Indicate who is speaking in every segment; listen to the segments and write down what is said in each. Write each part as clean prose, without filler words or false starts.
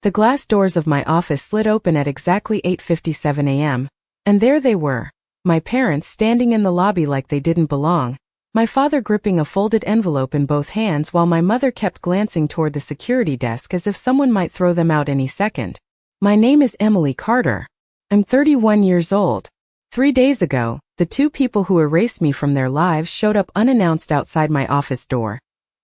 Speaker 1: The glass doors of my office slid open at exactly 8:57 a.m., and there they were, my parents standing in the lobby like they didn't belong, my father gripping a folded envelope in both hands while my mother kept glancing toward the security desk as if someone might throw them out any second. My name is Emily Carter. I'm 31 years old. 3 days ago, the two people who erased me from their lives showed up unannounced outside my office door,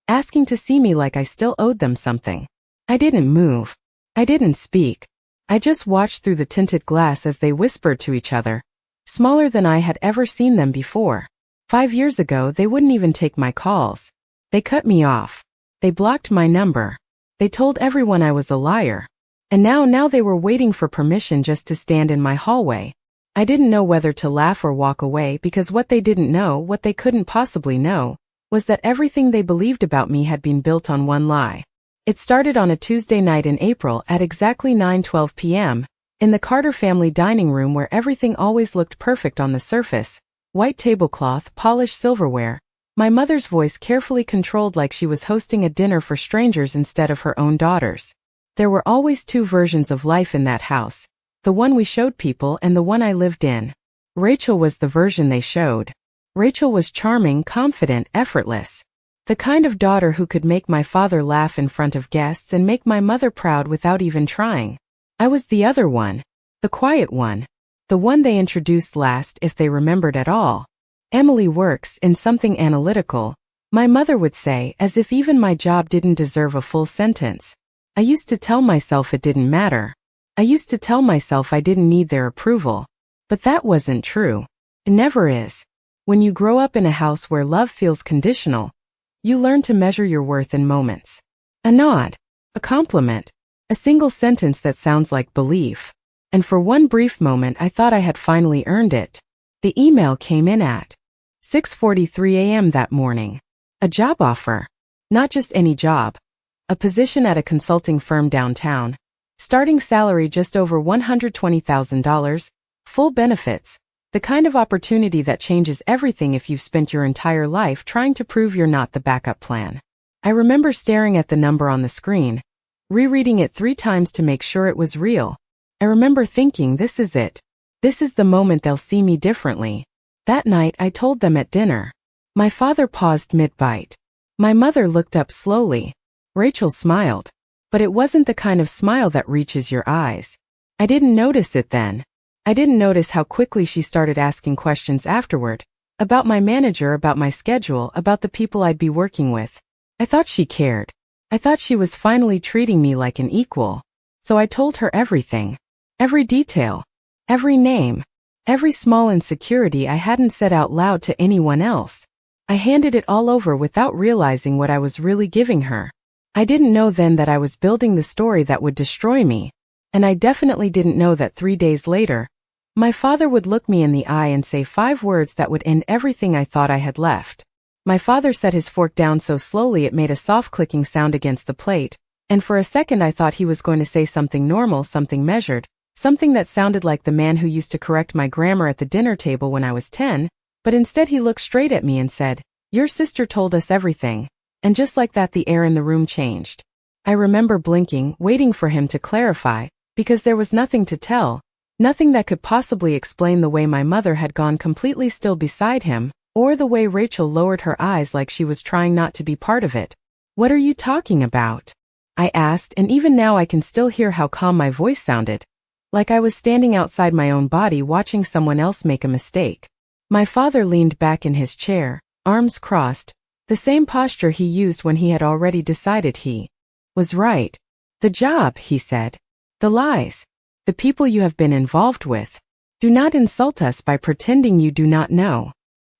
Speaker 1: asking to see me like I still owed them something. I didn't move. I didn't speak. I just watched through the tinted glass as they whispered to each other, smaller than I had ever seen them before. 5 years ago, they wouldn't even take my calls. They cut me off. They blocked my number. They told everyone I was a liar. And now they were waiting for permission just to stand in my hallway. I didn't know whether to laugh or walk away because what they didn't know, what they couldn't possibly know, was that everything they believed about me had been built on one lie. It started on a Tuesday night in April at exactly 9:12 p.m., in the Carter family dining room where everything always looked perfect on the surface, white tablecloth, polished silverware, my mother's voice carefully controlled like she was hosting a dinner for strangers instead of her own daughters. There were always two versions of life in that house, the one we showed people and the one I lived in. Rachel was the version they showed. Rachel was charming, confident, effortless. The kind of daughter who could make my father laugh in front of guests and make my mother proud without even trying. I was the other one, the quiet one, the one they introduced last if they remembered at all. Emily works in something analytical, my mother would say, as if even my job didn't deserve a full sentence. I used to tell myself it didn't matter. I used to tell myself I didn't need their approval. But that wasn't true. It never is. When you grow up in a house where love feels conditional, you learn to measure your worth in moments. A nod, a compliment, a single sentence that sounds like belief. And for one brief moment I thought I had finally earned it. The email came in at 6:43 a.m. that morning. A job offer. Not just any job. A position at a consulting firm downtown. Starting salary just over $120,000, full benefits. The kind of opportunity that changes everything if you've spent your entire life trying to prove you're not the backup plan. I remember staring at the number on the screen, rereading it 3 times to make sure it was real. I remember thinking, this is it. This is the moment they'll see me differently. That night I told them at dinner. My father paused mid-bite. My mother looked up slowly. Rachel smiled. But it wasn't the kind of smile that reaches your eyes. I didn't notice it then. I didn't notice how quickly she started asking questions afterward, about my manager, about my schedule, about the people I'd be working with. I thought she cared. I thought she was finally treating me like an equal. So I told her everything. Every detail. Every name. Every small insecurity I hadn't said out loud to anyone else. I handed it all over without realizing what I was really giving her. I didn't know then that I was building the story that would destroy me. And I definitely didn't know that 3 days later, my father would look me in the eye and say 5 words that would end everything I thought I had left. My father set his fork down so slowly it made a soft clicking sound against the plate, and for a second I thought he was going to say something normal, something measured, something that sounded like the man who used to correct my grammar at the dinner table when I was 10, but instead he looked straight at me and said, "Your sister told us everything." And just like that the air in the room changed. I remember blinking, waiting for him to clarify, because there was nothing to tell. Nothing that could possibly explain the way my mother had gone completely still beside him, or the way Rachel lowered her eyes like she was trying not to be part of it. "What are you talking about?" I asked, and even now I can still hear how calm my voice sounded, like I was standing outside my own body watching someone else make a mistake. My father leaned back in his chair, arms crossed, the same posture he used when he had already decided he was right. "The job," he said. "The lies. The people you have been involved with. Do not insult us by pretending you do not know."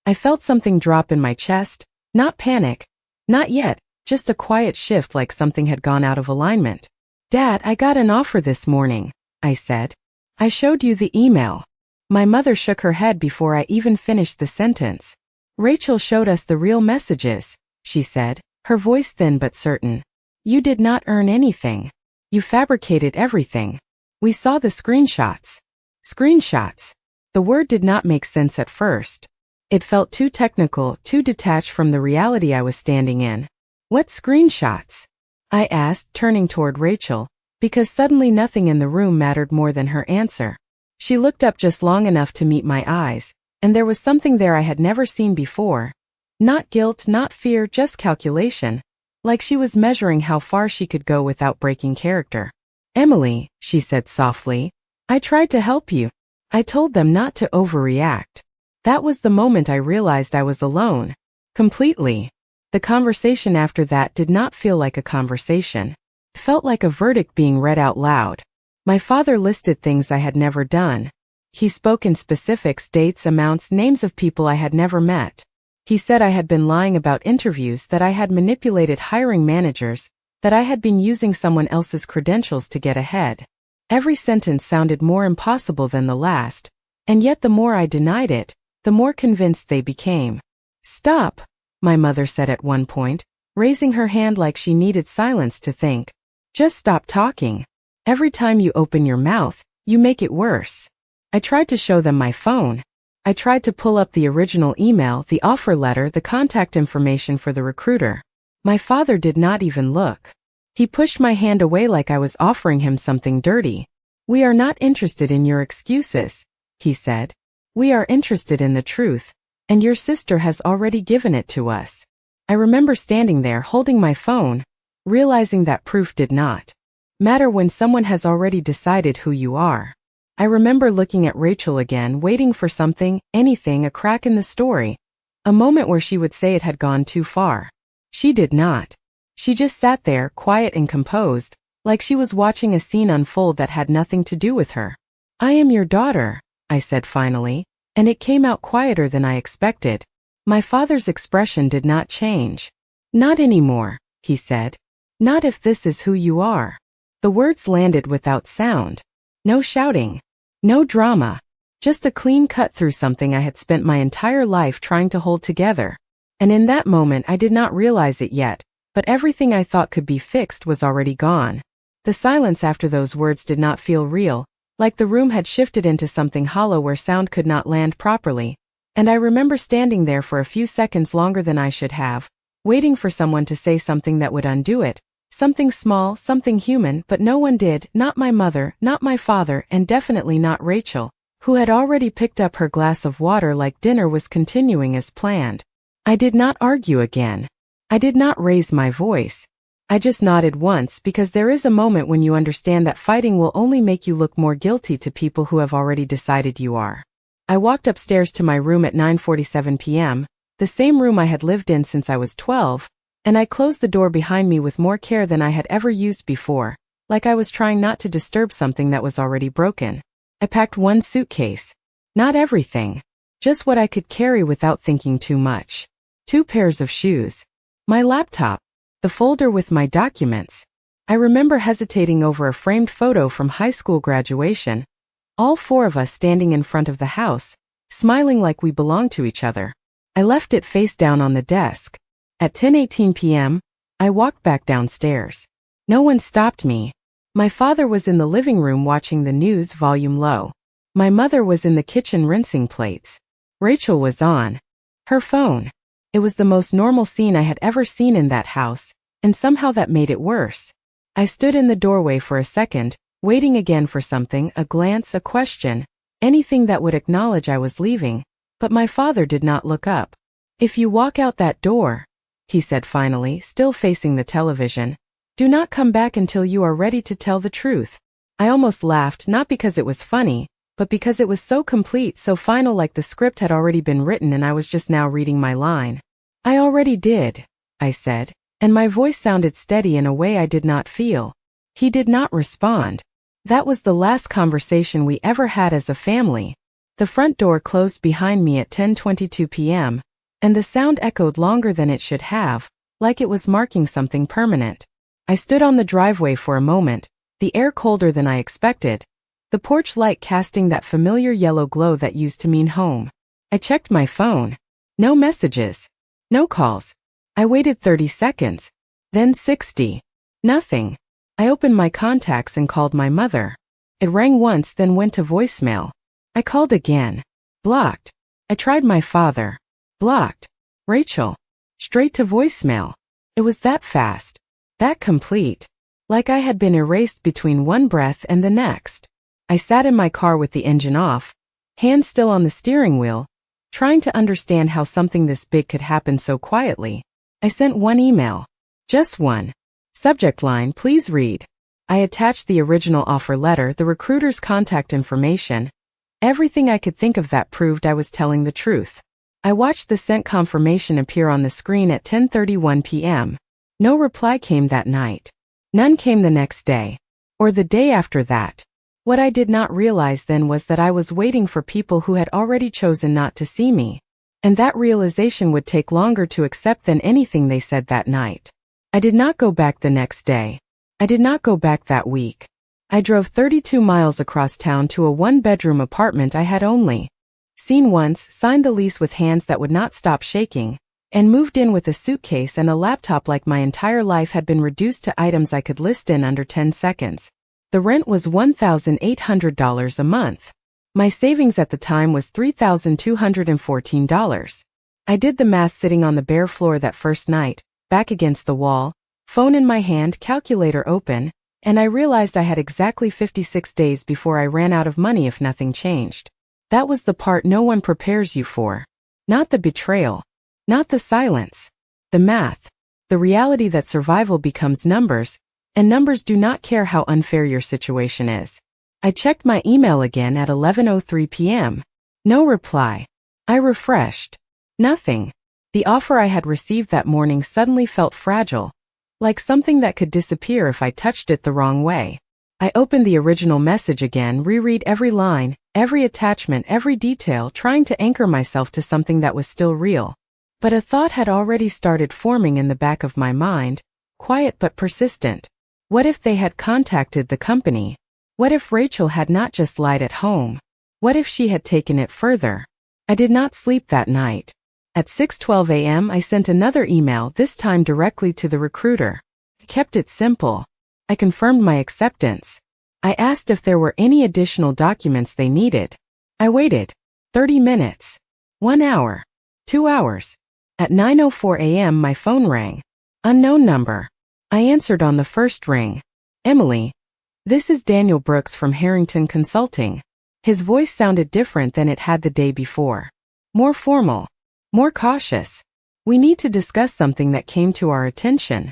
Speaker 1: I felt something drop in my chest, not panic, not yet, just a quiet shift like something had gone out of alignment. "Dad, I got an offer this morning," I said. "I showed you the email." My mother shook her head before I even finished the sentence. "Rachel showed us the real messages," she said, her voice thin but certain. "You did not earn anything. You fabricated everything. We saw the screenshots." Screenshots. The word did not make sense at first. It felt too technical, too detached from the reality I was standing in. "What screenshots?" I asked, turning toward Rachel, because suddenly nothing in the room mattered more than her answer. She looked up just long enough to meet my eyes, and there was something there I had never seen before. Not guilt, not fear, just calculation. Like she was measuring how far she could go without breaking character. "Emily," she said softly, "I tried to help you. I told them not to overreact." That was the moment I realized I was alone. Completely. The conversation after that did not feel like a conversation. It felt like a verdict being read out loud. My father listed things I had never done. He spoke in specifics, dates, amounts, names of people I had never met. He said I had been lying about interviews, that I had manipulated hiring managers, that I had been using someone else's credentials to get ahead. Every sentence sounded more impossible than the last, and yet the more I denied it, the more convinced they became. "Stop," my mother said at one point, raising her hand like she needed silence to think. "Just stop talking. Every time you open your mouth, you make it worse." I tried to show them my phone. I tried to pull up the original email, the offer letter, the contact information for the recruiter. My father did not even look. He pushed my hand away like I was offering him something dirty. "We are not interested in your excuses," he said. "We are interested in the truth, and your sister has already given it to us." I remember standing there holding my phone, realizing that proof did not matter when someone has already decided who you are. I remember looking at Rachel again, waiting for something, anything, a crack in the story. A moment where she would say it had gone too far. She did not. She just sat there, quiet and composed, like she was watching a scene unfold that had nothing to do with her. "I am your daughter," I said finally, and it came out quieter than I expected. My father's expression did not change. "Not anymore," he said. "Not if this is who you are." The words landed without sound. No shouting. No drama. Just a clean cut through something I had spent my entire life trying to hold together. And in that moment I did not realize it yet, but everything I thought could be fixed was already gone. The silence after those words did not feel real, like the room had shifted into something hollow where sound could not land properly. And I remember standing there for a few seconds longer than I should have, waiting for someone to say something that would undo it. Something small, something human, but no one did, not my mother, not my father, and definitely not Rachel, who had already picked up her glass of water like dinner was continuing as planned. I did not argue again. I did not raise my voice. I just nodded once, because there is a moment when you understand that fighting will only make you look more guilty to people who have already decided you are. I walked upstairs to my room at 9:47 p.m., the same room I had lived in since I was 12, and I closed the door behind me with more care than I had ever used before, like I was trying not to disturb something that was already broken. I packed one suitcase. Not everything. Just what I could carry without thinking too much. 2 pairs of shoes. My laptop. The folder with my documents. I remember hesitating over a framed photo from high school graduation. All 4 of us standing in front of the house, smiling like we belonged to each other. I left it face down on the desk. At 10:18 p.m., I walked back downstairs. No one stopped me. My father was in the living room watching the news, volume low. My mother was in the kitchen rinsing plates. Rachel was on her phone. It was the most normal scene I had ever seen in that house, and somehow that made it worse. I stood in the doorway for a second, waiting again for something, a glance, a question, anything that would acknowledge I was leaving, but my father did not look up. "If you walk out that door," he said finally, still facing the television, "do not come back until you are ready to tell the truth." I almost laughed, not because it was funny, but because it was so complete, so final, like the script had already been written and I was just now reading my line. "I already did," I said, and my voice sounded steady in a way I did not feel. He did not respond. That was the last conversation we ever had as a family. The front door closed behind me at 10:22 p.m., and the sound echoed longer than it should have, like it was marking something permanent. I stood on the driveway for a moment, the air colder than I expected, the porch light casting that familiar yellow glow that used to mean home. I checked my phone. No messages. No calls. I waited 30 seconds. Then 60. Nothing. I opened my contacts and called my mother. It rang once, then went to voicemail. I called again. Blocked. I tried my father. Blocked. Rachel. Straight to voicemail. It was that fast. That complete. like I had been erased between one breath and the next. I sat in my car with the engine off, hands still on the steering wheel, trying to understand how something this big could happen so quietly. I sent one email. Just one. Subject line, please read. I attached the original offer letter, the recruiter's contact information, everything I could think of that proved I was telling the truth. I watched the sent confirmation appear on the screen at 10:31 p.m. No reply came that night. None came the next day. Or the day after that. What I did not realize then was that I was waiting for people who had already chosen not to see me. And that realization would take longer to accept than anything they said that night. I did not go back the next day. I did not go back that week. I drove 32 miles across town to a one-bedroom apartment I had only seen once, signed the lease with hands that would not stop shaking, and moved in with a suitcase and a laptop like my entire life had been reduced to items I could list in under 10 seconds. The rent was $1,800 a month. My savings at the time was $3,214. I did the math sitting on the bare floor that first night, back against the wall, phone in my hand, calculator open, and I realized I had exactly 56 days before I ran out of money if nothing changed. That was the part no one prepares you for. Not the betrayal. Not the silence. The math. The reality that survival becomes numbers, and numbers do not care how unfair your situation is. I checked my email again at 11:03 p.m. No reply. I refreshed. Nothing. The offer I had received that morning suddenly felt fragile, like something that could disappear if I touched it the wrong way. I opened the original message again, reread every line, every attachment, every detail, trying to anchor myself to something that was still real. But a thought had already started forming in the back of my mind, quiet but persistent. What if they had contacted the company? What if Rachel had not just lied at home? What if she had taken it further? I did not sleep that night. At 6:12 a.m. I sent another email, this time directly to the recruiter. I kept it simple. I confirmed my acceptance. I asked if there were any additional documents they needed. I waited. 30 minutes. 1 hour. 2 hours. At 9:04 a.m. my phone rang. Unknown number. I answered on the first ring. Emily. This is Daniel Brooks from Harrington Consulting. His voice sounded different than it had the day before. More formal. More cautious. We need to discuss something that came to our attention.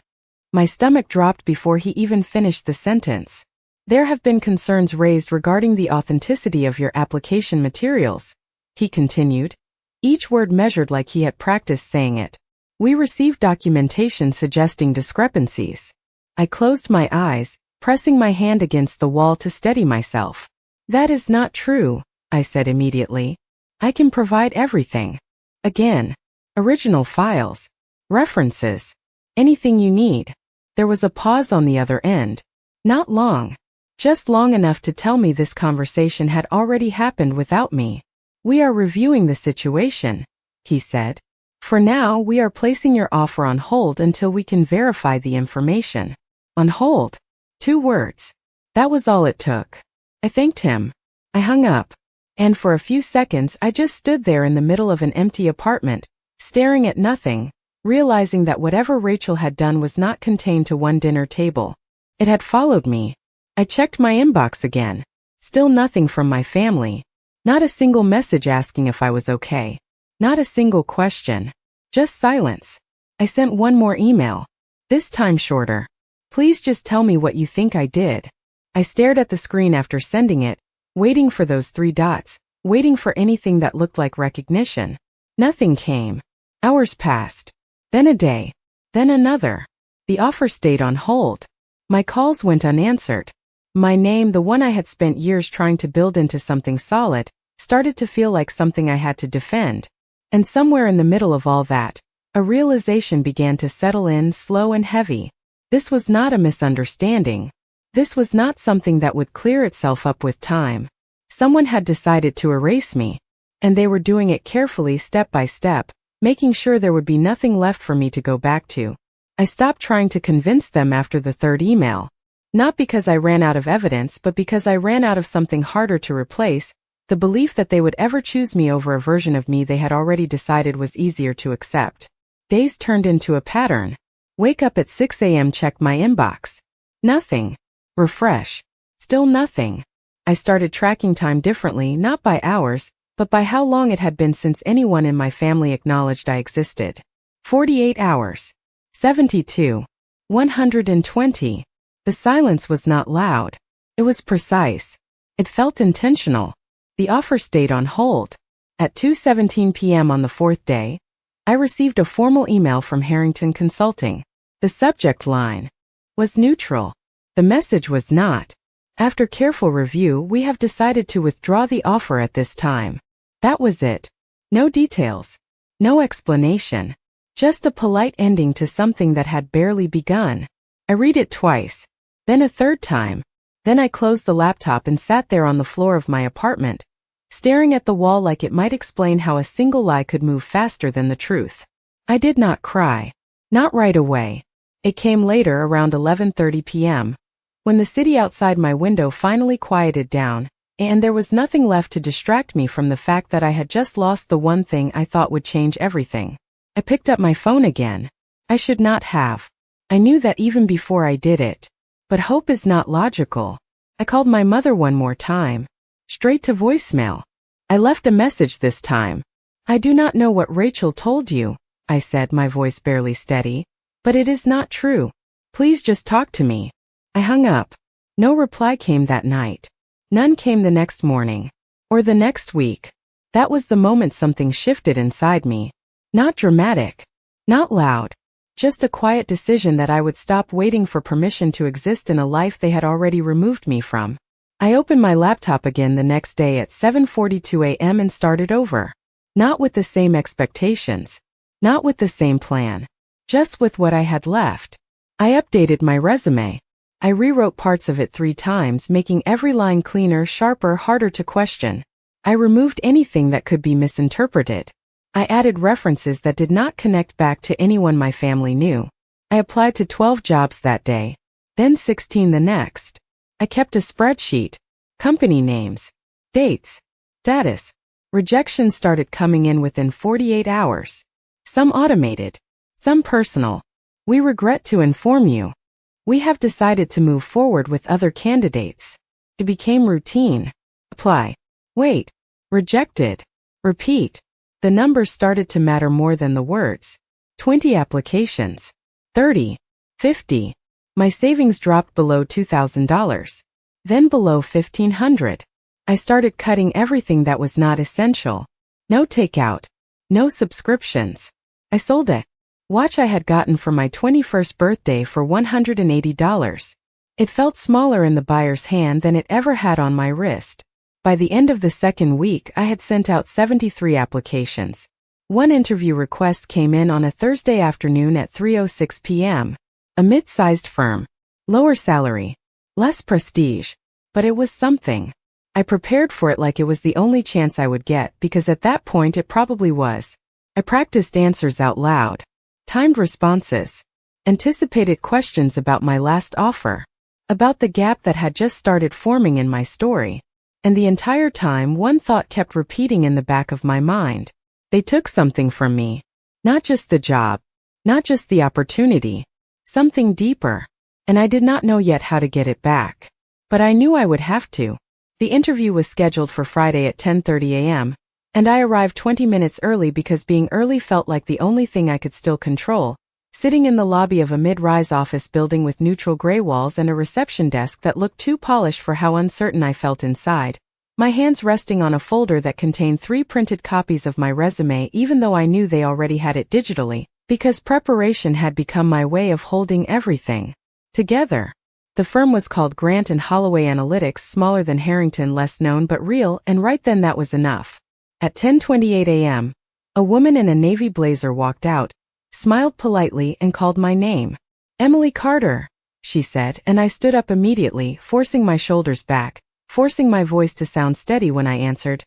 Speaker 1: My stomach dropped before he even finished the sentence. There have been concerns raised regarding the authenticity of your application materials, he continued, each word measured like he had practiced saying it. We received documentation suggesting discrepancies. I closed my eyes, pressing my hand against the wall to steady myself. That is not true, I said immediately. I can provide everything. Again. Original files. References. Anything you need. There was a pause on the other end. Not long. Just long enough to tell me this conversation had already happened without me. We are reviewing the situation, he said. For now, we are placing your offer on hold until we can verify the information. On hold. 2 words. That was all it took. I thanked him. I hung up. And for a few seconds I just stood there in the middle of an empty apartment, staring at nothing, realizing that whatever Rachel had done was not contained to one dinner table. It had followed me. I checked my inbox again. Still nothing from my family. Not a single message asking if I was okay. Not a single question. Just silence. I sent one more email. This time shorter. Please just tell me what you think I did. I stared at the screen after sending it, waiting for those 3 dots, waiting for anything that looked like recognition. Nothing came. Hours passed. Then a day. Then another. The offer stayed on hold. My calls went unanswered. My name, the one I had spent years trying to build into something solid, started to feel like something I had to defend. And somewhere in the middle of all that, a realization began to settle in, slow and heavy. This was not a misunderstanding. This was not something that would clear itself up with time. Someone had decided to erase me, and they were doing it carefully, step by step, making sure there would be nothing left for me to go back to. I stopped trying to convince them after the 3rd email. Not because I ran out of evidence, but because I ran out of something harder to replace, the belief that they would ever choose me over a version of me they had already decided was easier to accept. Days turned into a pattern. Wake up at 6 a.m., check my inbox. Nothing. Refresh. Still nothing. I started tracking time differently, not by hours, but by how long it had been since anyone in my family acknowledged I existed. 48 hours. 72. 120. The silence was not loud. It was precise. It felt intentional. The offer stayed on hold. At 2:17 p.m. on the fourth day, I received a formal email from Harrington Consulting. The subject line was neutral. The message was not. After careful review, we have decided to withdraw the offer at this time. That was it. No details. No explanation. Just a polite ending to something that had barely begun. I read it twice. Then a third time. Then I closed the laptop and sat there on the floor of my apartment, staring at the wall like it might explain how a single lie could move faster than the truth. I did not cry. Not right away. It came later, around 11:30 p.m., when the city outside my window finally quieted down, and there was nothing left to distract me from the fact that I had just lost the one thing I thought would change everything. I picked up my phone again. I should not have. I knew that even before I did it. But hope is not logical. I called my mother one more time. Straight to voicemail. I left a message this time. I do not know what Rachel told you, I said, my voice barely steady, but it is not true. Please just talk to me. I hung up. No reply came that night. None came the next morning. Or the next week. That was the moment something shifted inside me. Not dramatic. Not loud. Just a quiet decision that I would stop waiting for permission to exist in a life they had already removed me from. I opened my laptop again the next day at 7:42 a.m. and started over. Not with the same expectations. Not with the same plan. Just with what I had left. I updated my resume. I rewrote parts of it 3 times, making every line cleaner, sharper, harder to question. I removed anything that could be misinterpreted. I added references that did not connect back to anyone my family knew. I applied to 12 jobs that day, then 16 the next. I kept a spreadsheet. Company names, dates, status. Rejections started coming in within 48 hours. Some automated, some personal. We regret to inform you. We have decided to move forward with other candidates. It became routine. Apply. Wait. Rejected. Repeat. The numbers started to matter more than the words. 20 applications. 30. 50. My savings dropped below $2,000. Then below $1,500. I started cutting everything that was not essential. No takeout. No subscriptions. I sold it. Watch I had gotten for my 21st birthday for $180. It felt smaller in the buyer's hand than it ever had on my wrist. By the end of the second week, I had sent out 73 applications. One interview request came in on a Thursday afternoon at 3:06 p.m. A mid-sized firm. Lower salary. Less prestige. But it was something. I prepared for it like it was the only chance I would get, because at that point it probably was. I practiced answers out loud. Timed responses. Anticipated questions about my last offer. About the gap that had just started forming in my story. And the entire time one thought kept repeating in the back of my mind. They took something from me. Not just the job. Not just the opportunity. Something deeper. And I did not know yet how to get it back. But I knew I would have to. The interview was scheduled for Friday at 10:30 a.m., and I arrived 20 minutes early because being early felt like the only thing I could still control. Sitting in the lobby of a mid-rise office building with neutral gray walls and a reception desk that looked too polished for how uncertain I felt inside. My hands resting on a folder that contained 3 printed copies of my resume, even though I knew they already had it digitally, because preparation had become my way of holding everything together. The firm was called Grant & Holloway Analytics, smaller than Harrington, less known but real, and right then that was enough. At 10:28 a.m., a woman in a navy blazer walked out, smiled politely, and called my name. "Emily Carter," she said, and I stood up immediately, forcing my shoulders back, forcing my voice to sound steady when I answered,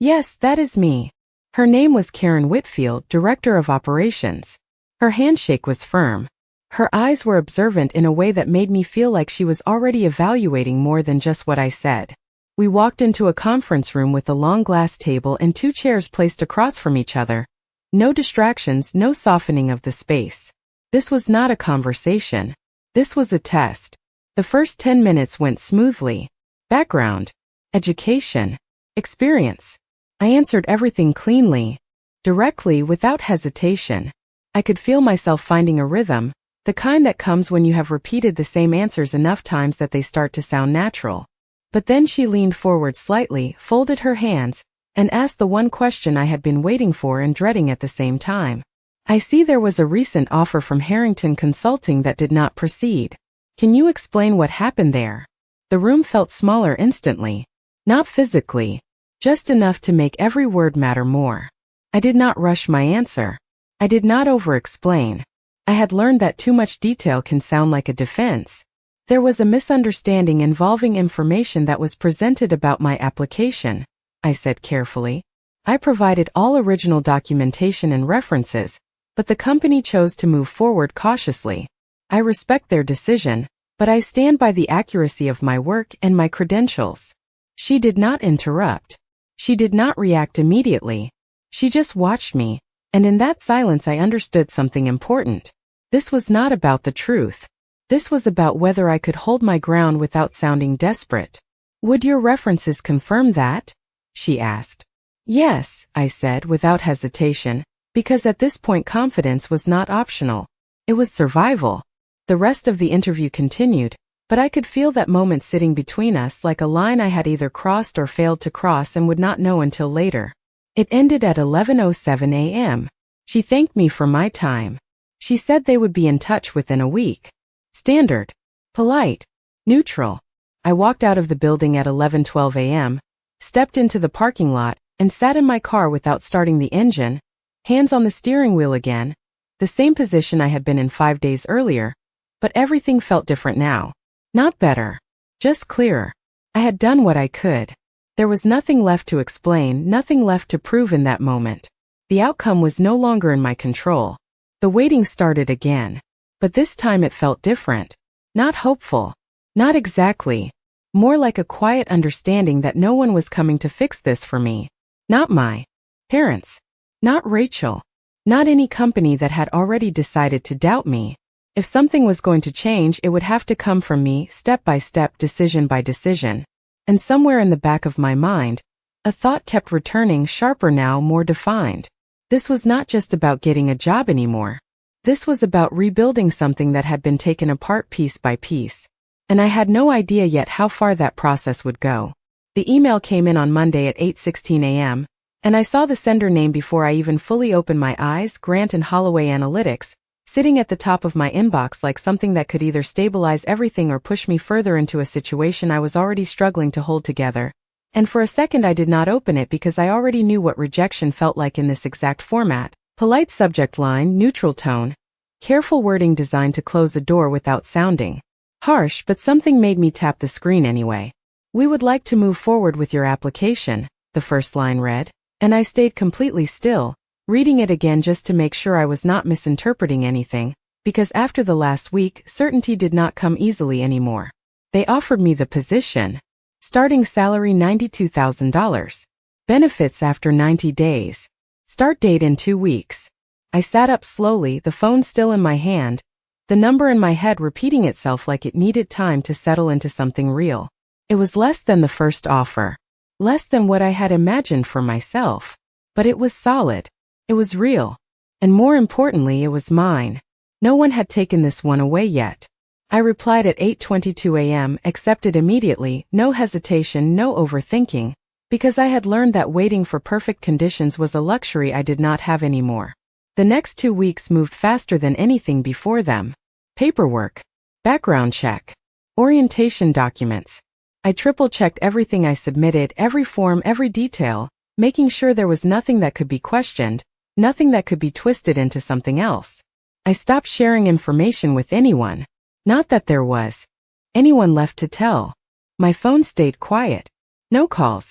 Speaker 1: "Yes, that is me." Her name was Karen Whitfield, Director of Operations. Her handshake was firm. Her eyes were observant in a way that made me feel like she was already evaluating more than just what I said. We walked into a conference room with a long glass table and 2 chairs placed across from each other. No distractions, no softening of the space. This was not a conversation. This was a test. The first 10 minutes went smoothly. Background. Education. Experience. I answered everything cleanly. Directly, without hesitation. I could feel myself finding a rhythm, the kind that comes when you have repeated the same answers enough times that they start to sound natural. But then she leaned forward slightly, folded her hands, and asked the one question I had been waiting for and dreading at the same time. I see there was a recent offer from Harrington Consulting that did not proceed. Can you explain what happened there? The room felt smaller instantly. Not physically. Just enough to make every word matter more. I did not rush my answer. I did not over-explain. I had learned that too much detail can sound like a defense. There was a misunderstanding involving information that was presented about my application, I said carefully. I provided all original documentation and references, but the company chose to move forward cautiously. I respect their decision, but I stand by the accuracy of my work and my credentials. She did not interrupt. She did not react immediately. She just watched me, and in that silence I understood something important. This was not about the truth. This was about whether I could hold my ground without sounding desperate. Would your references confirm that? She asked. Yes, I said without hesitation, because at this point confidence was not optional. It was survival. The rest of the interview continued, but I could feel that moment sitting between us like a line I had either crossed or failed to cross and would not know until later. It ended at 11:07 a.m. She thanked me for my time. She said they would be in touch within a week. Standard. Polite. Neutral. I walked out of the building at 11:12 a.m., stepped into the parking lot, and sat in my car without starting the engine, hands on the steering wheel again, the same position I had been in 5 days earlier, but everything felt different now. Not better. Just clearer. I had done what I could. There was nothing left to explain, nothing left to prove in that moment. The outcome was no longer in my control. The waiting started again. But this time it felt different. Not hopeful. Not exactly. More like a quiet understanding that no one was coming to fix this for me. Not my parents. Not Rachel. Not any company that had already decided to doubt me. If something was going to change, it would have to come from me, step by step, decision by decision. And somewhere in the back of my mind, a thought kept returning, sharper now, more defined. This was not just about getting a job anymore. This was about rebuilding something that had been taken apart piece by piece. And I had no idea yet how far that process would go. The email came in on Monday at 8:16 a.m., and I saw the sender name before I even fully opened my eyes, Grant and Holloway Analytics, sitting at the top of my inbox like something that could either stabilize everything or push me further into a situation I was already struggling to hold together. And for a second I did not open it because I already knew what rejection felt like in this exact format. Polite subject line, neutral tone, careful wording designed to close a door without sounding harsh, but something made me tap the screen anyway. We would like to move forward with your application, the first line read, and I stayed completely still, reading it again just to make sure I was not misinterpreting anything, because after the last week, certainty did not come easily anymore. They offered me the position. Starting salary $92,000. Benefits after 90 days. Start date in 2 weeks. I sat up slowly, the phone still in my hand, the number in my head repeating itself like it needed time to settle into something real. It was less than the first offer. Less than what I had imagined for myself. But it was solid. It was real. And more importantly, it was mine. No one had taken this one away yet. I replied at 8:22 a.m., accepted immediately, no hesitation, no overthinking, because I had learned that waiting for perfect conditions was a luxury I did not have anymore. The next 2 weeks moved faster than anything before them. Paperwork. Background check. Orientation documents. I triple-checked everything I submitted, every form, every detail, making sure there was nothing that could be questioned, nothing that could be twisted into something else. I stopped sharing information with anyone. Not that there was anyone left to tell. My phone stayed quiet. No calls.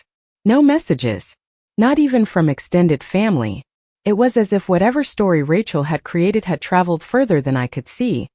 Speaker 1: No messages. Not even from extended family. It was as if whatever story Rachel had created had traveled further than I could see,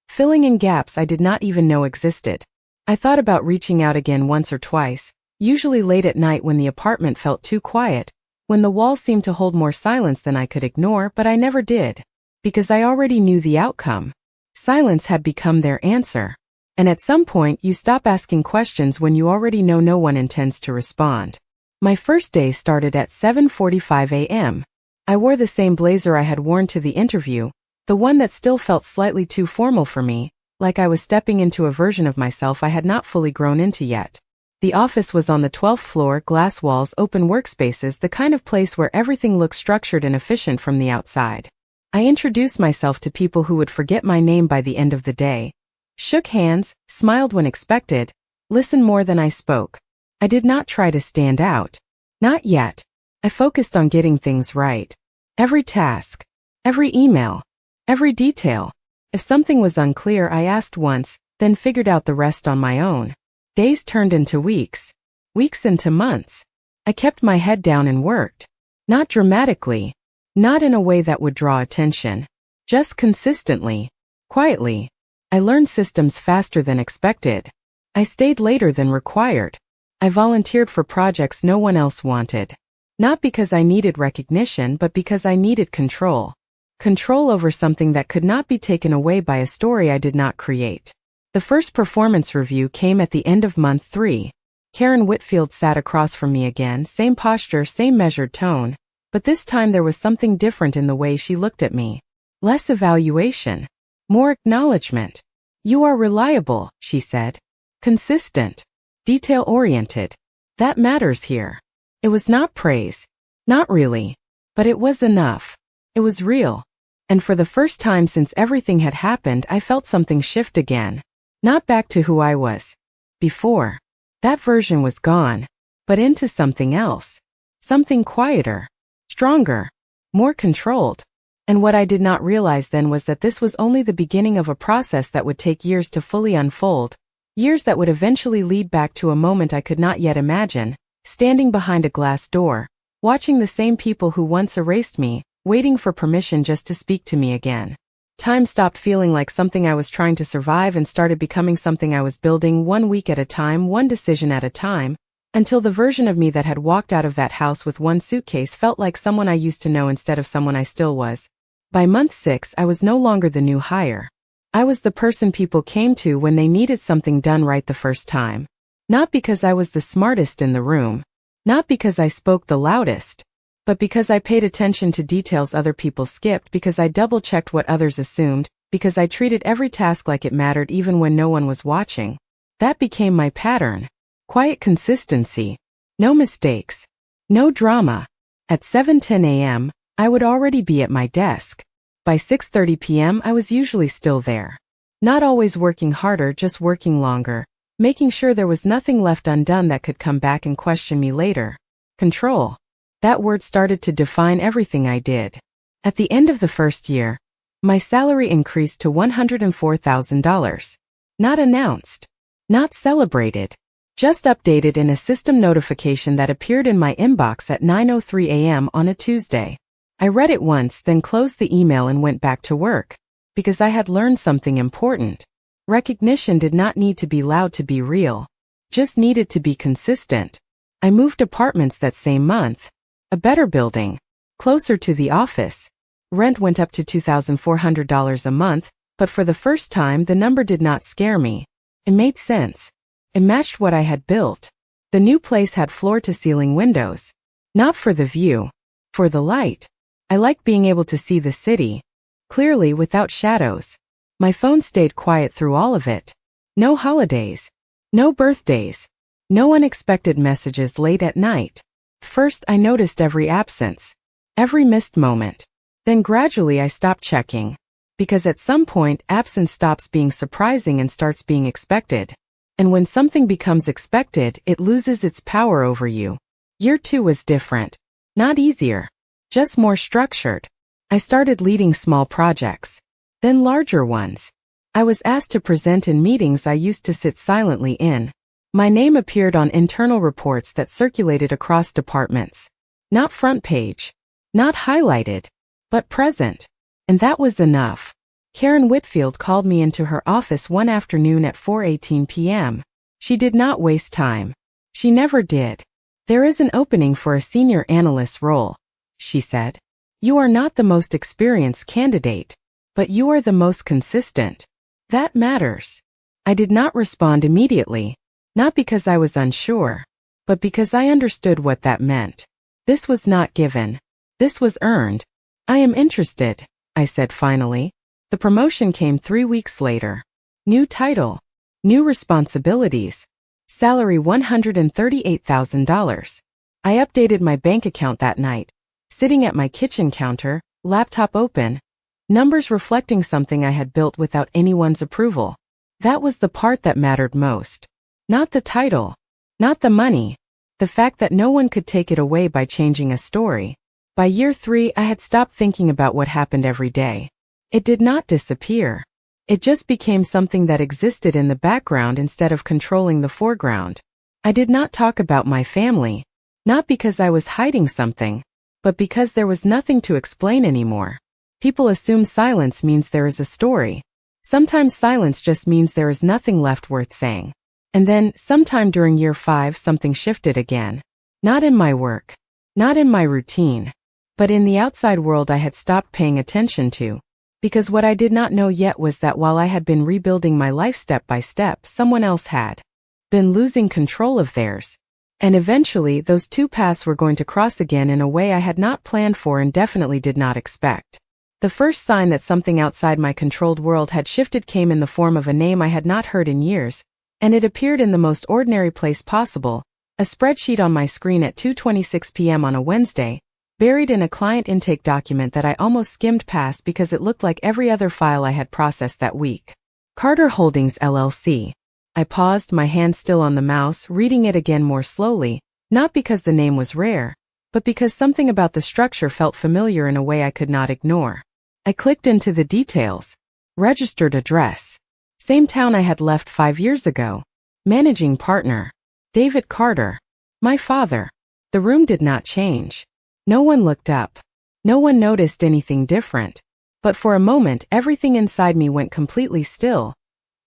Speaker 1: filling in gaps I did not even know existed. I thought about reaching out again once or twice, usually late at night when the apartment felt too quiet, when the walls seemed to hold more silence than I could ignore, but I never did. Because I already knew the outcome. Silence had become their answer. And at some point, you stop asking questions when you already know no one intends to respond. My first day started at 7:45 a.m. I wore the same blazer I had worn to the interview, the one that still felt slightly too formal for me, like I was stepping into a version of myself I had not fully grown into yet. The office was on the 12th floor, glass walls, open workspaces, the kind of place where everything looks structured and efficient from the outside. I introduced myself to people who would forget my name by the end of the day, shook hands, smiled when expected, listened more than I spoke. I did not try to stand out. Not yet. I focused on getting things right. Every task, every email, every detail. If something was unclear, I asked once, then figured out the rest on my own. Days turned into weeks, weeks into months. I kept my head down and worked. Not dramatically, not in a way that would draw attention, just consistently, quietly. I learned systems faster than expected. I stayed later than required. I volunteered for projects no one else wanted. Not because I needed recognition, but because I needed control. Control over something that could not be taken away by a story I did not create. The first performance review came at the end of month 3. Karen Whitfield sat across from me again, same posture, same measured tone, but this time there was something different in the way she looked at me. Less evaluation. More acknowledgement. You are reliable, she said. Consistent. Detail-oriented. That matters here. It was not praise. Not really. But it was enough. It was real. And for the first time since everything had happened, I felt something shift again. Not back to who I was before. That version was gone. But into something else. Something quieter. Stronger. More controlled. And what I did not realize then was that this was only the beginning of a process that would take years to fully unfold, years that would eventually lead back to a moment I could not yet imagine, standing behind a glass door, watching the same people who once erased me, waiting for permission just to speak to me again. Time stopped feeling like something I was trying to survive and started becoming something I was building, one week at a time, one decision at a time, until the version of me that had walked out of that house with one suitcase felt like someone I used to know instead of someone I still was. By month 6, I was no longer the new hire. I was the person people came to when they needed something done right the first time. Not because I was the smartest in the room. Not because I spoke the loudest. But because I paid attention to details other people skipped, because I double-checked what others assumed, because I treated every task like it mattered even when no one was watching. That became my pattern. Quiet consistency. No mistakes. No drama. At 7:10 a.m., I would already be at my desk. By 6:30 p.m., I was usually still there. Not always working harder, just working longer, making sure there was nothing left undone that could come back and question me later. Control. That word started to define everything I did. At the end of the first year, my salary increased to $104,000. Not announced. Not celebrated. Just updated in a system notification that appeared in my inbox at 9:03 a.m. on a Tuesday. I read it once, then closed the email and went back to work. Because I had learned something important. Recognition did not need to be loud to be real. Just needed to be consistent. I moved apartments that same month. A better building. Closer to the office. Rent went up to $2,400 a month, but for the first time the number did not scare me. It made sense. It matched what I had built. The new place had floor-to-ceiling windows. Not for the view. For the light. I liked being able to see the city. Clearly, without shadows. My phone stayed quiet through all of it. No holidays. No birthdays. No unexpected messages late at night. First, I noticed every absence. Every missed moment. Then gradually I stopped checking. Because at some point, absence stops being surprising and starts being expected. And when something becomes expected, it loses its power over you. Year 2 was different. Not easier. Just more structured. I started leading small projects. Then larger ones. I was asked to present in meetings I used to sit silently in. My name appeared on internal reports that circulated across departments. Not front page. Not highlighted. But present. And that was enough. Karen Whitfield called me into her office one afternoon at 4:18 p.m. She did not waste time. She never did. There is an opening for a senior analyst role, she said. You are not the most experienced candidate, but you are the most consistent. That matters. I did not respond immediately, not because I was unsure, but because I understood what that meant. This was not given. This was earned. I am interested, I said finally. The promotion came 3 weeks later. New title. New responsibilities. Salary $138,000. I updated my bank account that night, sitting at my kitchen counter, laptop open, numbers reflecting something I had built without anyone's approval. That was the part that mattered most. Not the title. Not the money. The fact that no one could take it away by changing a story. By year 3, I had stopped thinking about what happened every day. It did not disappear. It just became something that existed in the background instead of controlling the foreground. I did not talk about my family, not because I was hiding something, but because there was nothing to explain anymore. People assume silence means there is a story. Sometimes silence just means there is nothing left worth saying. And then, sometime during year 5, something shifted again. Not in my work, not in my routine, but in the outside world I had stopped paying attention to. Because what I did not know yet was that while I had been rebuilding my life step by step, someone else had been losing control of theirs. And eventually, those two paths were going to cross again in a way I had not planned for and definitely did not expect. The first sign that something outside my controlled world had shifted came in the form of a name I had not heard in years, and it appeared in the most ordinary place possible, a spreadsheet on my screen at 2:26 p.m. on a Wednesday, buried in a client intake document that I almost skimmed past because it looked like every other file I had processed that week. Carter Holdings LLC. I paused, my hand still on the mouse, reading it again more slowly, not because the name was rare, but because something about the structure felt familiar in a way I could not ignore. I clicked into the details. Registered address. Same town I had left 5 years ago. Managing partner. David Carter. My father. The room did not change. No one looked up. No one noticed anything different. But for a moment, everything inside me went completely still.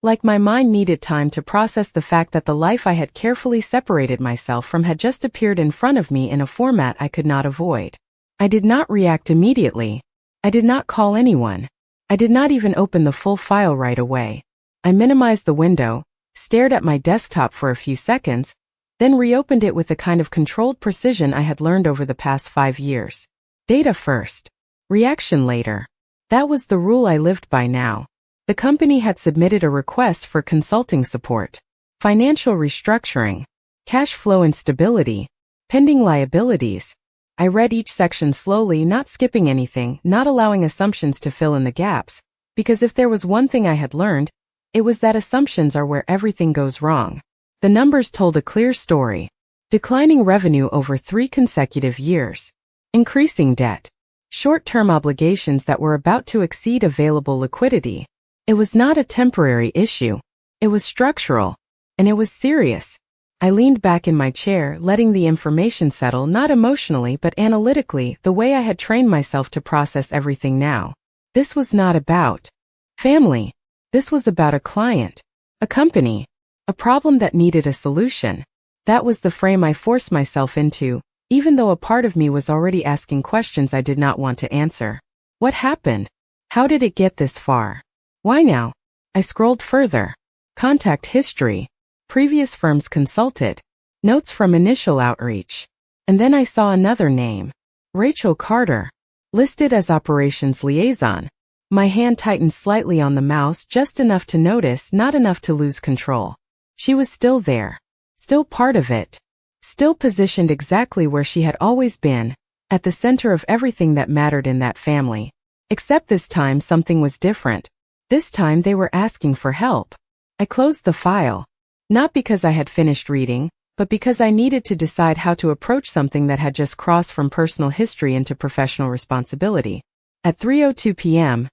Speaker 1: Like my mind needed time to process the fact that the life I had carefully separated myself from had just appeared in front of me in a format I could not avoid. I did not react immediately. I did not call anyone. I did not even open the full file right away. I minimized the window, stared at my desktop for a few seconds, then reopened it with the kind of controlled precision I had learned over the past 5 years. Data first. Reaction later. That was the rule I lived by now. The company had submitted a request for consulting support. Financial restructuring. Cash flow instability. Pending liabilities. I read each section slowly, not skipping anything, not allowing assumptions to fill in the gaps, because if there was one thing I had learned, it was that assumptions are where everything goes wrong. The numbers told a clear story. Declining revenue over 3 consecutive years. Increasing debt. Short-term obligations that were about to exceed available liquidity. It was not a temporary issue. It was structural. And it was serious. I leaned back in my chair, letting the information settle not emotionally but analytically, the way I had trained myself to process everything now. This was not about family. This was about a client. A company. A problem that needed a solution. That was the frame I forced myself into, even though a part of me was already asking questions I did not want to answer. What happened? How did it get this far? Why now? I scrolled further. Contact history. Previous firms consulted. Notes from initial outreach. And then I saw another name. Rachel Carter. Listed as operations liaison. My hand tightened slightly on the mouse, just enough to notice, not enough to lose control. She was still there. Still part of it. Still positioned exactly where she had always been, at the center of everything that mattered in that family. Except this time something was different. This time they were asking for help. I closed the file. Not because I had finished reading, but because I needed to decide how to approach something that had just crossed from personal history into professional responsibility. At 3:02 p.m.,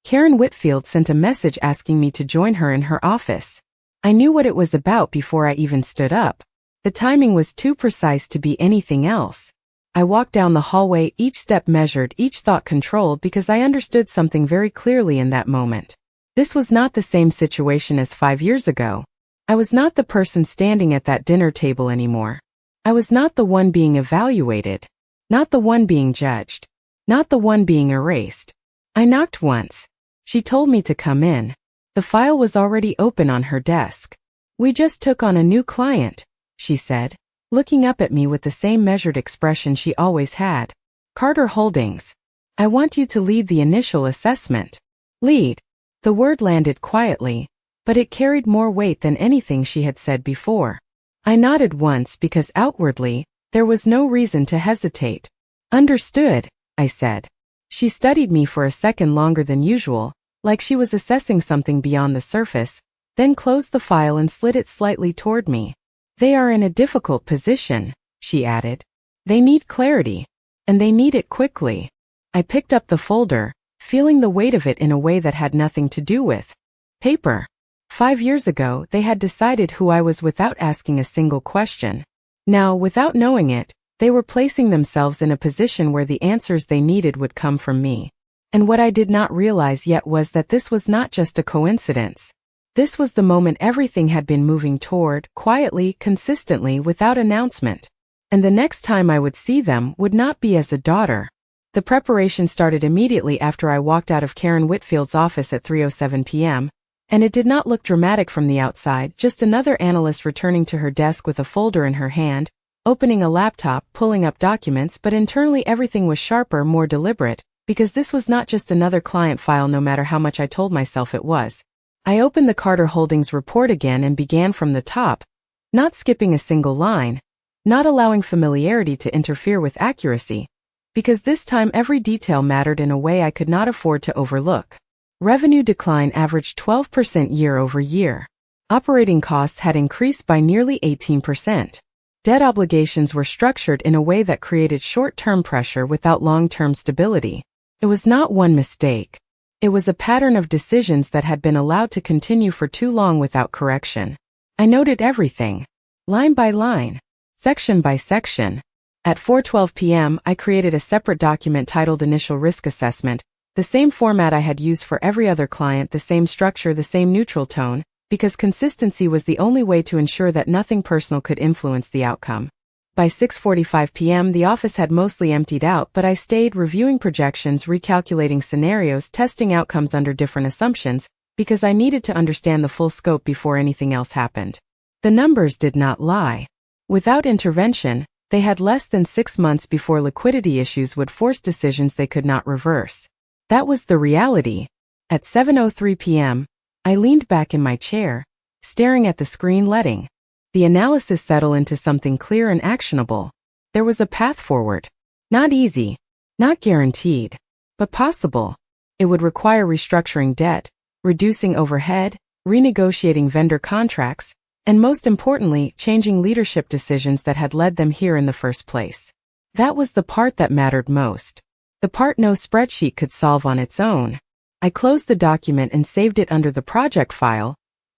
Speaker 1: Karen Whitfield sent a message asking me to join her in her office. I knew what it was about before I even stood up. The timing was too precise to be anything else. I walked down the hallway, each step measured, each thought controlled, because I understood something very clearly in that moment. This was not the same situation as 5 years ago. I was not the person standing at that dinner table anymore. I was not the one being evaluated. Not the one being judged. Not the one being erased. I knocked once. She told me to come in. The file was already open on her desk. "We just took on a new client," she said, looking up at me with the same measured expression she always had. "Carter Holdings. I want you to lead the initial assessment." Lead. The word landed quietly, but it carried more weight than anything she had said before. I nodded once because outwardly, there was no reason to hesitate. "Understood," I said. She studied me for a second longer than usual, like she was assessing something beyond the surface, then closed the file and slid it slightly toward me. "They are in a difficult position," she added. "They need clarity. And they need it quickly." I picked up the folder, feeling the weight of it in a way that had nothing to do with paper. 5 years ago, they had decided who I was without asking a single question. Now, without knowing it, they were placing themselves in a position where the answers they needed would come from me. And what I did not realize yet was that this was not just a coincidence. This was the moment everything had been moving toward, quietly, consistently, without announcement. And the next time I would see them would not be as a daughter. The preparation started immediately after I walked out of Karen Whitfield's office at 3:07 p.m., and it did not look dramatic from the outside, just another analyst returning to her desk with a folder in her hand, opening a laptop, pulling up documents, but internally everything was sharper, more deliberate, because this was not just another client file no matter how much I told myself it was. I opened the Carter Holdings report again and began from the top, not skipping a single line, not allowing familiarity to interfere with accuracy, because this time every detail mattered in a way I could not afford to overlook. Revenue decline averaged 12% year-over-year. Operating costs had increased by nearly 18%. Debt obligations were structured in a way that created short-term pressure without long-term stability. It was not one mistake. It was a pattern of decisions that had been allowed to continue for too long without correction. I noted everything, line by line, section by section. At 4:12 p.m., I created a separate document titled Initial Risk Assessment, the same format I had used for every other client, the same structure, the same neutral tone, because consistency was the only way to ensure that nothing personal could influence the outcome. By 6:45 p.m., the office had mostly emptied out, but I stayed reviewing projections, recalculating scenarios, testing outcomes under different assumptions, because I needed to understand the full scope before anything else happened. The numbers did not lie. Without intervention, they had less than 6 months before liquidity issues would force decisions they could not reverse. That was the reality. At 7:03 p.m., I leaned back in my chair, staring at the screen, letting the analysis settle into something clear and actionable. There was a path forward. Not easy, not guaranteed, but possible. It would require restructuring debt, reducing overhead, renegotiating vendor contracts, and most importantly, changing leadership decisions that had led them here in the first place. That was the part that mattered most. The part no spreadsheet could solve on its own. I closed the document and saved it under the project file,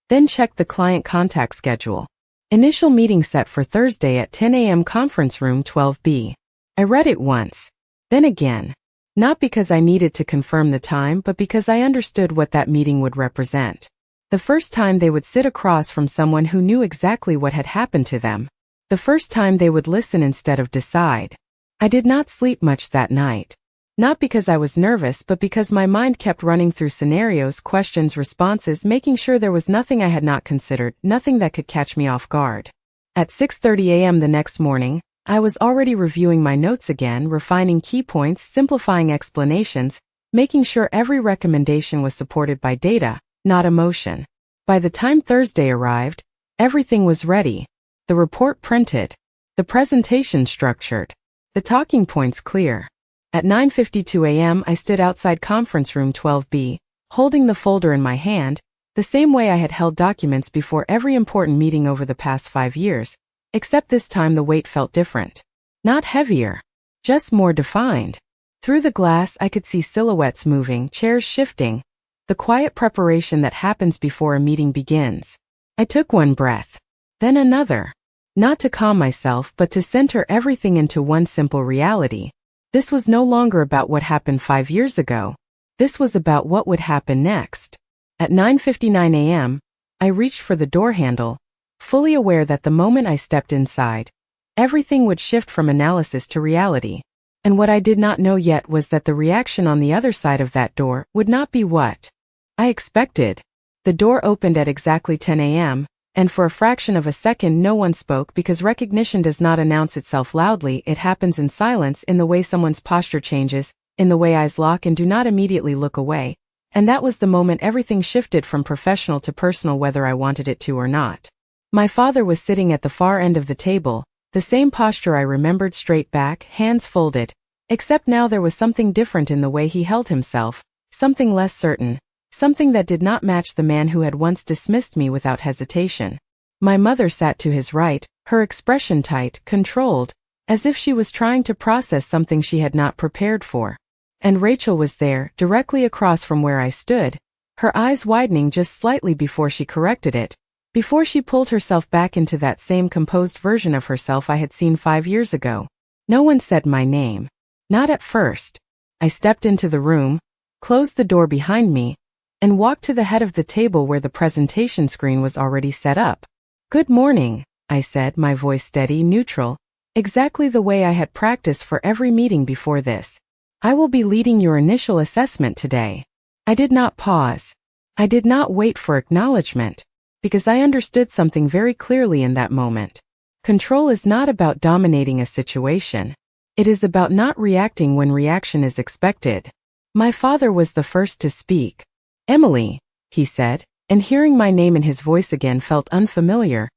Speaker 1: then checked the client contact schedule. Initial meeting set for Thursday at 10 a.m. Conference Room 12B. I read it once, then again. Not because I needed to confirm the time, but because I understood what that meeting would represent. The first time they would sit across from someone who knew exactly what had happened to them. The first time they would listen instead of decide. I did not sleep much that night. Not because I was nervous, but because my mind kept running through scenarios, questions, responses, making sure there was nothing I had not considered, nothing that could catch me off guard. At 6:30 a.m. the next morning, I was already reviewing my notes again, refining key points, simplifying explanations, making sure every recommendation was supported by data, not emotion. By the time Thursday arrived, everything was ready. The report printed, the presentation structured, the talking points clear. At 9:52 a.m., I stood outside Conference Room 12B, holding the folder in my hand, the same way I had held documents before every important meeting over the past 5 years, except this time the weight felt different. Not heavier, just more defined. Through the glass, I could see silhouettes moving, chairs shifting, the quiet preparation that happens before a meeting begins. I took one breath, then another. Not to calm myself, but to center everything into one simple reality. This was no longer about what happened 5 years ago. This was about what would happen next. At 9:59 a.m., I reached for the door handle, fully aware that the moment I stepped inside, everything would shift from analysis to reality. And what I did not know yet was that the reaction on the other side of that door would not be what I expected. The door opened at exactly 10 a.m., and for a fraction of a second no one spoke because recognition does not announce itself loudly, it happens in silence, in the way someone's posture changes, in the way eyes lock and do not immediately look away. And that was the moment everything shifted from professional to personal, whether I wanted it to or not. My father was sitting at the far end of the table, the same posture I remembered, straight back, hands folded, except now there was something different in the way he held himself, something less certain, something that did not match the man who had once dismissed me without hesitation. My mother sat to his right, her expression tight, controlled, as if she was trying to process something she had not prepared for. And Rachel was there, directly across from where I stood, her eyes widening just slightly before she corrected it, before she pulled herself back into that same composed version of herself I had seen 5 years ago. No one said my name. Not at first. I stepped into the room, closed the door behind me, and walked to the head of the table where the presentation screen was already set up. "Good morning," I said, my voice steady, neutral, exactly the way I had practiced for every meeting before this. "I will be leading your initial assessment today." I did not pause. I did not wait for acknowledgement, because I understood something very clearly in that moment. Control is not about dominating a situation. It is about not reacting when reaction is expected. My father was the first to speak. "Emily," he said, and hearing my name in his voice again felt unfamiliar,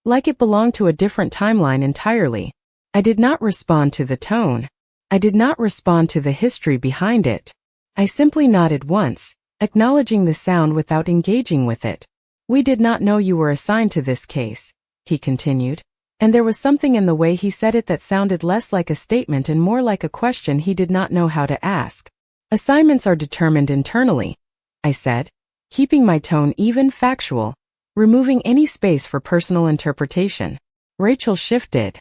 Speaker 1: like it belonged to a different timeline entirely. I did not respond to the tone. I did not respond to the history behind it. I simply nodded once, acknowledging the sound without engaging with it. "We did not know you were assigned to this case," he continued, and there was something in the way he said it that sounded less like a statement and more like a question he did not know how to ask. "Assignments are determined internally," I said, keeping my tone even, factual, removing any space for personal interpretation. Rachel shifted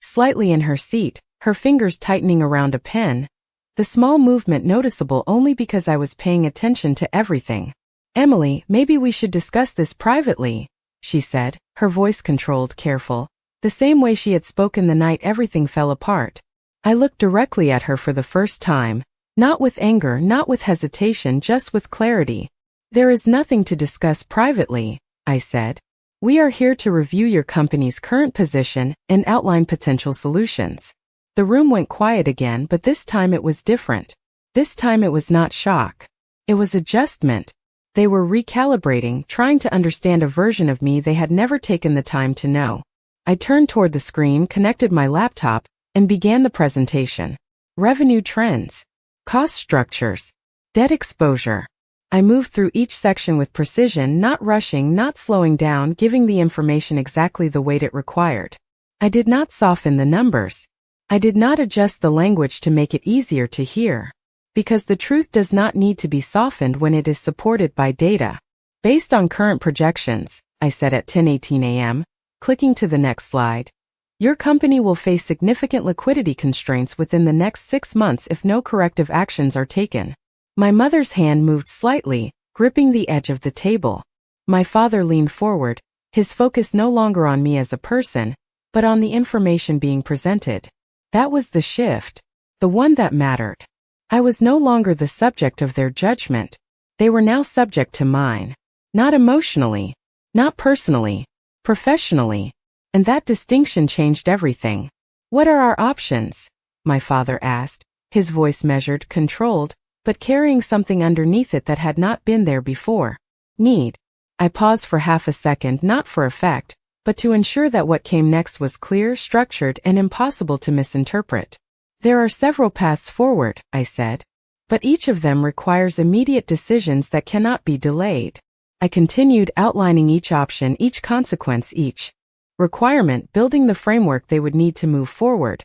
Speaker 1: slightly in her seat, her fingers tightening around a pen, the small movement noticeable only because I was paying attention to everything. "Emily, maybe we should discuss this privately," she said, her voice controlled, careful, the same way she had spoken the night everything fell apart. I looked directly at her for the first time, not with anger, not with hesitation, just with clarity. "There is nothing to discuss privately," I said. "We are here to review your company's current position and outline potential solutions." The room went quiet again, but this time it was different. This time it was not shock. It was adjustment. They were recalibrating, trying to understand a version of me they had never taken the time to know. I turned toward the screen, connected my laptop, and began the presentation. Revenue trends, cost structures, debt exposure. I moved through each section with precision, not rushing, not slowing down, giving the information exactly the weight it required. I did not soften the numbers. I did not adjust the language to make it easier to hear. Because the truth does not need to be softened when it is supported by data. "Based on current projections," I said at 10:18 a.m., clicking to the next slide, "your company will face significant liquidity constraints within the next 6 months if no corrective actions are taken." My mother's hand moved slightly, gripping the edge of the table. My father leaned forward, his focus no longer on me as a person, but on the information being presented. That was the shift, the one that mattered. I was no longer the subject of their judgment. They were now subject to mine. Not emotionally, not personally, professionally. And that distinction changed everything. "What are our options?" my father asked, his voice measured, controlled, but carrying something underneath it that had not been there before. "Need." I paused for half a second, not for effect, but to ensure that what came next was clear, structured, and impossible to misinterpret. "There are several paths forward," I said, "but each of them requires immediate decisions that cannot be delayed." I continued, outlining each option, each consequence, each requirement, building the framework they would need to move forward,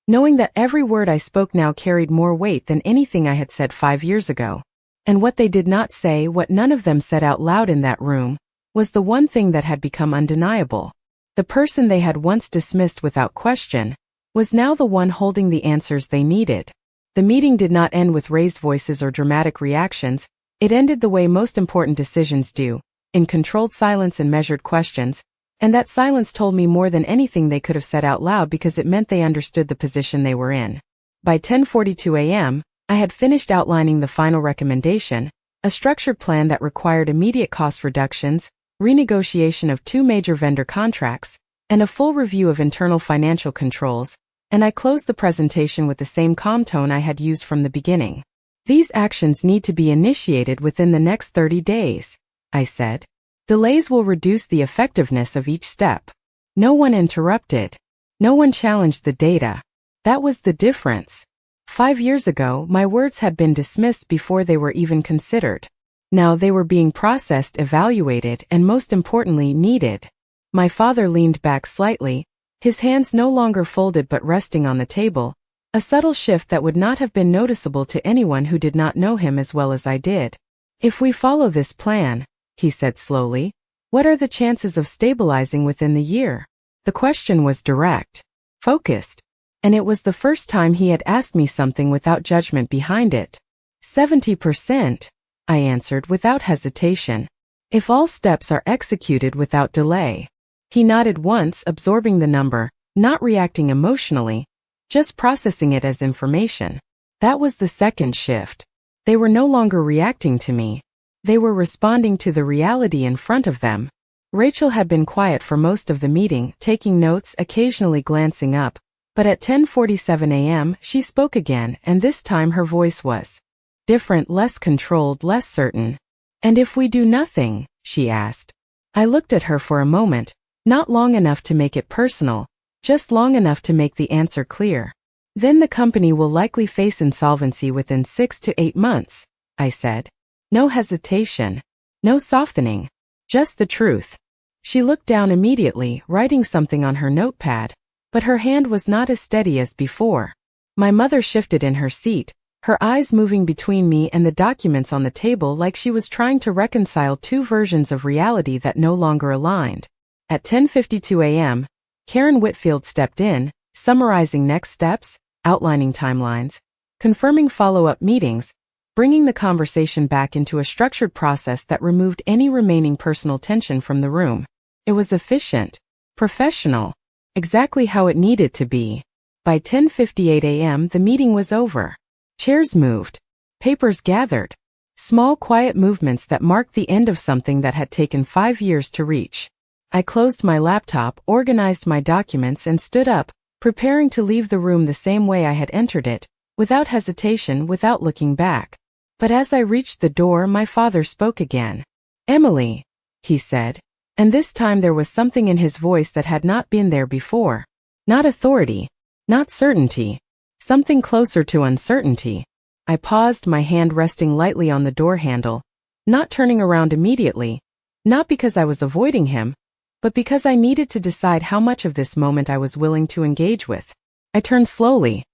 Speaker 1: knowing that every word I spoke now carried more weight than anything I had said 5 years ago. And what they did not say, what none of them said out loud in that room, was the one thing that had become undeniable. The person they had once dismissed without question was now the one holding the answers they needed. The meeting did not end with raised voices or dramatic reactions. It ended the way most important decisions do, in controlled silence and measured questions, and that silence told me more than anything they could have said out loud because it meant they understood the position they were in. By 10:42 a.m., I had finished outlining the final recommendation, A structured plan that required immediate cost reductions, renegotiation of 2 major vendor contracts, and a full review of internal financial controls, and I closed the presentation with the same calm tone I had used from the beginning. These actions need to be initiated within the next 30 days, I said. Delays will reduce the effectiveness of each step. No one interrupted. No one challenged the data. That was the difference. 5 years ago, my words had been dismissed before they were even considered. Now they were being processed, evaluated, and most importantly, needed. My father leaned back slightly, his hands no longer folded but resting on the table, a subtle shift that would not have been noticeable to anyone who did not know him as well as I did. If we follow this plan, he said slowly, what are the chances of stabilizing within the year? The question was direct, focused, and it was the first time he had asked me something without judgment behind it. 70%, I answered without hesitation. If all steps are executed without delay. He nodded once, absorbing the number, not reacting emotionally, just processing it as information. That was the second shift. They were no longer reacting to me. They were responding to the reality in front of them. Rachel had been quiet for most of the meeting, taking notes, occasionally glancing up, but at 10:47 a.m. she spoke again, and this time her voice was different, less controlled, less certain. And if we do nothing? She asked. I looked at her for a moment, not long enough to make it personal, just long enough to make the answer clear. Then the company will likely face insolvency within 6 to 8 months, I said. No hesitation. No softening. Just the truth. She looked down immediately, writing something on her notepad, but her hand was not as steady as before. My mother shifted in her seat, her eyes moving between me and the documents on the table like she was trying to reconcile 2 versions of reality that no longer aligned. At 10:52 a.m., Karen Whitfield stepped in, summarizing next steps, outlining timelines, confirming follow-up meetings, bringing the conversation back into a structured process that removed any remaining personal tension from the room. It was efficient, professional, exactly how it needed to be. By 10:58 a.m. the meeting was over. Chairs moved. Papers gathered. Small, quiet movements that marked the end of something that had taken 5 years to reach. I closed my laptop, organized my documents, and stood up, preparing to leave the room the same way I had entered it, without hesitation, without looking back. But as I reached the door, my father spoke again. Emily, he said, and this time there was something in his voice that had not been there before. Not authority, not certainty, something closer to uncertainty. I paused, my hand resting lightly on the door handle, not turning around immediately, not because I was avoiding him, but because I needed to decide how much of this moment I was willing to engage with. I turned slowly.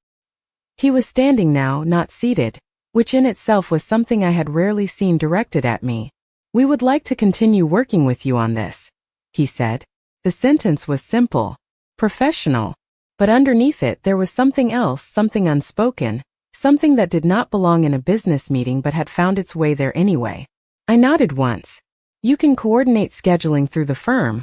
Speaker 1: He was standing now, not seated, which in itself was something I had rarely seen directed at me. We would like to continue working with you on this, he said. The sentence was simple, professional, but underneath it there was something else, something unspoken, something that did not belong in a business meeting but had found its way there anyway. I nodded once. You can coordinate scheduling through the firm,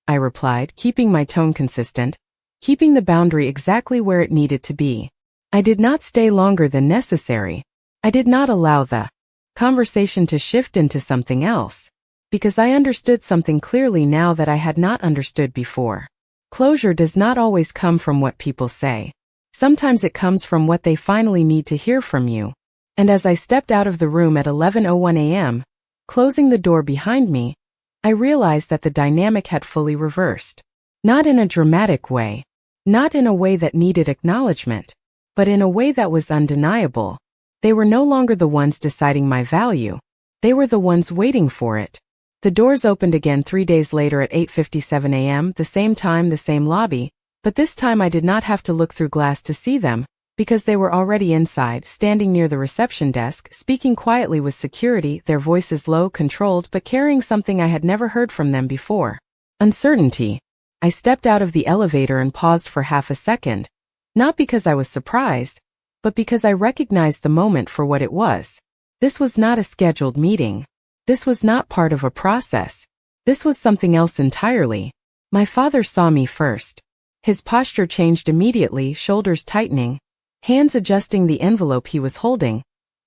Speaker 1: I replied, keeping my tone consistent, keeping the boundary exactly where it needed to be. I did not stay longer than necessary. I did not allow the conversation to shift into something else, because I understood something clearly now that I had not understood before. Closure does not always come from what people say. Sometimes it comes from what they finally need to hear from you. And as I stepped out of the room at 11:01 a.m., closing the door behind me, I realized that the dynamic had fully reversed. Not in a dramatic way, not in a way that needed acknowledgement, but in a way that was undeniable. They were no longer the ones deciding my value. They were the ones waiting for it. The doors opened again 3 days later at 8:57 a.m., the same time, the same lobby, but this time I did not have to look through glass to see them, because they were already inside, standing near the reception desk, speaking quietly with security, their voices low, controlled, but carrying something I had never heard from them before. Uncertainty. I stepped out of the elevator and paused for half a second, not because I was surprised, but because I recognized the moment for what it was. This was not a scheduled meeting. This was not part of a process. This was something else entirely. My father saw me first. His posture changed immediately, shoulders tightening, hands adjusting the envelope he was holding,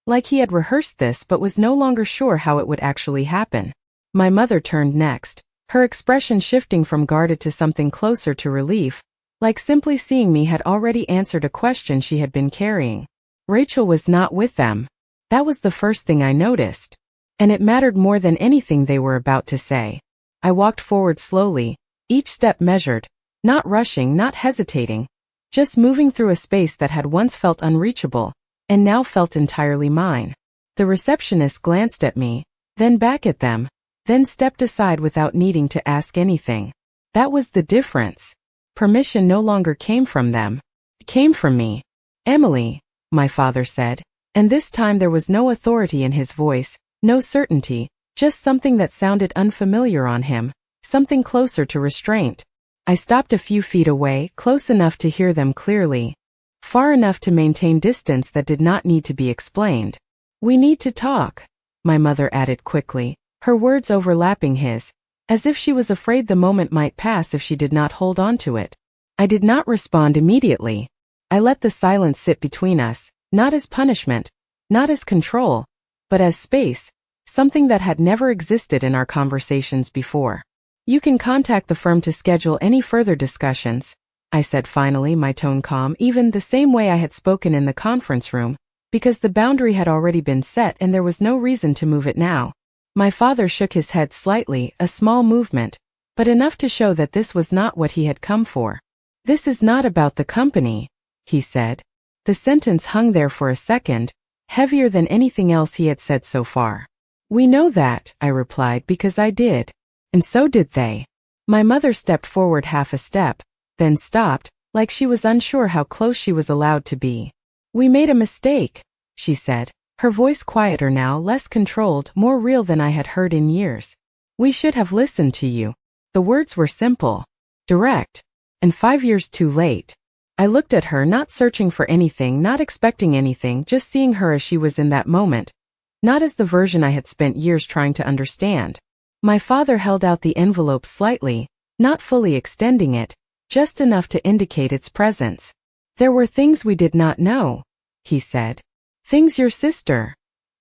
Speaker 1: Like he had rehearsed this but was no longer sure how it would actually happen. My mother turned next, her expression shifting from guarded to something closer to relief, like simply seeing me had already answered a question she had been carrying. Rachel was not with them. That was the first thing I noticed. And it mattered more than anything they were about to say. I walked forward slowly, each step measured, not rushing, not hesitating, just moving through a space that had once felt unreachable, and now felt entirely mine. The receptionist glanced at me, then back at them, then stepped aside without needing to ask anything. That was the difference. Permission no longer came from them. It came from me. "Emily," my father said, and this time there was no authority in his voice, no certainty, just something that sounded unfamiliar on him, something closer to restraint. I stopped a few feet away, close enough to hear them clearly, far enough to maintain distance that did not need to be explained. "We need to talk," my mother added quickly, her words overlapping his, as if she was afraid the moment might pass if she did not hold on to it. I did not respond immediately. I let the silence sit between us, not as punishment, not as control, but as space, something that had never existed in our conversations before. "You can contact the firm to schedule any further discussions," I said finally, my tone calm, even the same way I had spoken in the conference room, because the boundary had already been set and there was no reason to move it now. My father shook his head slightly, a small movement, but enough to show that this was not what he had come for. "This is not about the company," he said. The sentence hung there for a second, heavier than anything else he had said so far. "We know that," I replied, because I did. And so did they. My mother stepped forward half a step, then stopped, like she was unsure how close she was allowed to be. "We made a mistake," she said, her voice quieter now, less controlled, more real than I had heard in years. "We should have listened to you." The words were simple, direct, and 5 years too late. I looked at her, not searching for anything, not expecting anything, just seeing her as she was in that moment, not as the version I had spent years trying to understand. My father held out the envelope slightly, not fully extending it, just enough to indicate its presence. "There were things we did not know," he said. "Things your sister."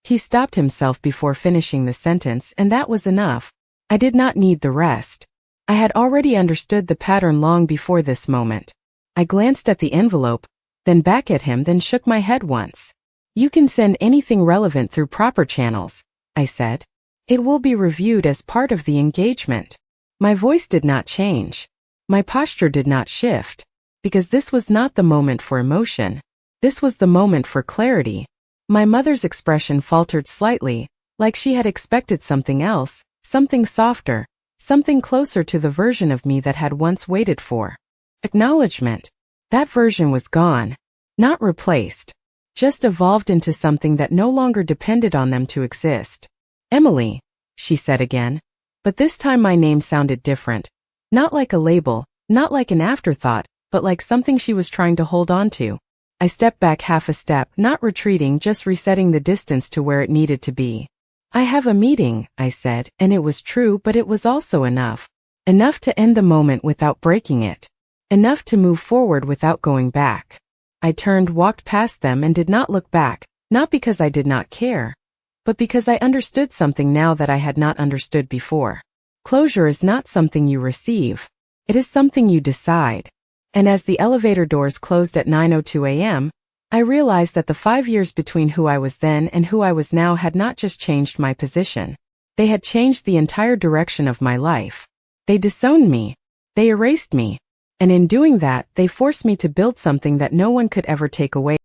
Speaker 1: He stopped himself before finishing the sentence, and that was enough. I did not need the rest. I had already understood the pattern long before this moment. I glanced at the envelope, then back at him, then shook my head once. "You can send anything relevant through proper channels," I said. "It will be reviewed as part of the engagement." My voice did not change. My posture did not shift. Because this was not the moment for emotion. This was the moment for clarity. My mother's expression faltered slightly, like she had expected something else, something softer, something closer to the version of me that had once waited for acknowledgement. That version was gone. Not replaced. Just evolved into something that no longer depended on them to exist. "Emily," she said again, but this time my name sounded different. Not like a label, not like an afterthought, but like something she was trying to hold on to. I stepped back half a step, not retreating, just resetting the distance to where it needed to be. "I have a meeting," I said, and it was true, but it was also enough. Enough to end the moment without breaking it. Enough to move forward without going back. I turned, walked past them, and did not look back, not because I did not care, but because I understood something now that I had not understood before. Closure is not something you receive. It is something you decide. And as the elevator doors closed at 9:02 a.m., I realized that the 5 years between who I was then and who I was now had not just changed my position. They had changed the entire direction of my life. They disowned me. They erased me. And in doing that, they forced me to build something that no one could ever take away.